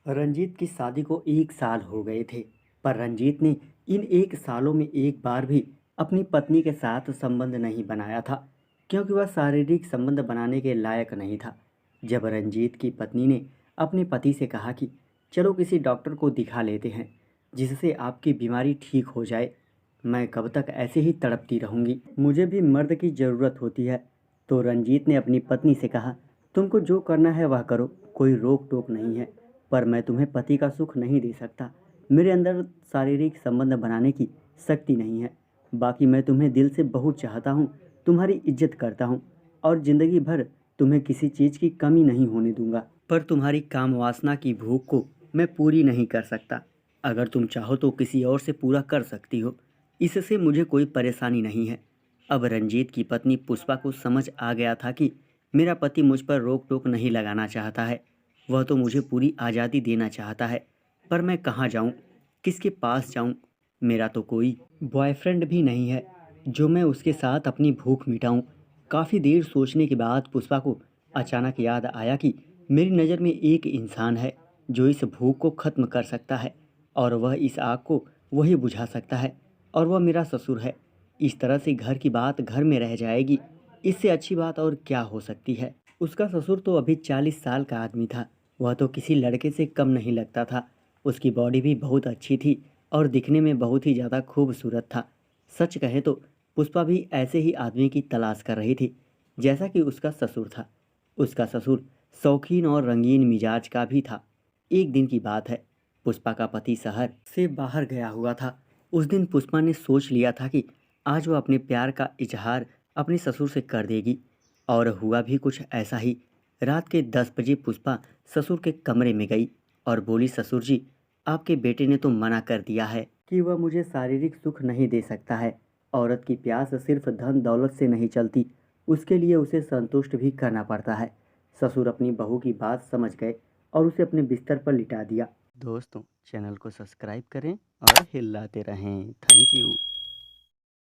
रंजीत की शादी को 1 साल हो गए थे, पर रंजीत ने इन 1 सालों में एक बार भी अपनी पत्नी के साथ संबंध नहीं बनाया था, क्योंकि वह शारीरिक संबंध बनाने के लायक नहीं था। जब रंजीत की पत्नी ने अपने पति से कहा कि चलो किसी डॉक्टर को दिखा लेते हैं, जिससे आपकी बीमारी ठीक हो जाए, मैं कब तक ऐसे ही तड़पती रहूंगी, मुझे भी मर्द की ज़रूरत होती है। तो रंजीत ने अपनी पत्नी से कहा, तुमको जो करना है वह करो, कोई रोक टोक नहीं है, पर मैं तुम्हें पति का सुख नहीं दे सकता। मेरे अंदर शारीरिक संबंध बनाने की शक्ति नहीं है। बाकी मैं तुम्हें दिल से बहुत चाहता हूँ, तुम्हारी इज्जत करता हूँ और ज़िंदगी भर तुम्हें किसी चीज़ की कमी नहीं होने दूंगा। पर तुम्हारी काम वासना की भूख को मैं पूरी नहीं कर सकता। अगर तुम चाहो तो किसी और से पूरा कर सकती हो, इससे मुझे कोई परेशानी नहीं है। अब रंजीत की पत्नी पुष्पा को समझ आ गया था कि मेरा पति मुझ पर रोक टोक नहीं लगाना चाहता है, वह तो मुझे पूरी आज़ादी देना चाहता है। पर मैं कहाँ जाऊँ, किसके पास जाऊँ? मेरा तो कोई बॉयफ्रेंड भी नहीं है जो मैं उसके साथ अपनी भूख मिटाऊँ। काफ़ी देर सोचने के बाद पुष्पा को अचानक याद आया कि मेरी नज़र में एक इंसान है जो इस भूख को ख़त्म कर सकता है, और वह इस आग को वही बुझा सकता है, और वह मेरा ससुर है। इस तरह से घर की बात घर में रह जाएगी, इससे अच्छी बात और क्या हो सकती है। उसका ससुर तो अभी 40 साल का आदमी था, वह तो किसी लड़के से कम नहीं लगता था। उसकी बॉडी भी बहुत अच्छी थी और दिखने में बहुत ही ज़्यादा खूबसूरत था। सच कहे तो पुष्पा भी ऐसे ही आदमी की तलाश कर रही थी जैसा कि उसका ससुर था। उसका ससुर शौकीन और रंगीन मिजाज का भी था। एक दिन की बात है, पुष्पा का पति शहर से बाहर गया हुआ था। उस दिन पुष्पा ने सोच लिया था कि आज वह अपने प्यार का इजहार अपने ससुर से कर देगी, और हुआ भी कुछ ऐसा ही। रात के 10 बजे पुष्पा ससुर के कमरे में गई और बोली, ससुर जी, आपके बेटे ने तो मना कर दिया है कि वह मुझे शारीरिक सुख नहीं दे सकता है। औरत की प्यास सिर्फ धन दौलत से नहीं चलती, उसके लिए उसे संतुष्ट भी करना पड़ता है। ससुर अपनी बहू की बात समझ गए और उसे अपने बिस्तर पर लिटा दिया। दोस्तों, चैनल को सब्सक्राइब करें और हिलाते रहें। Thank you.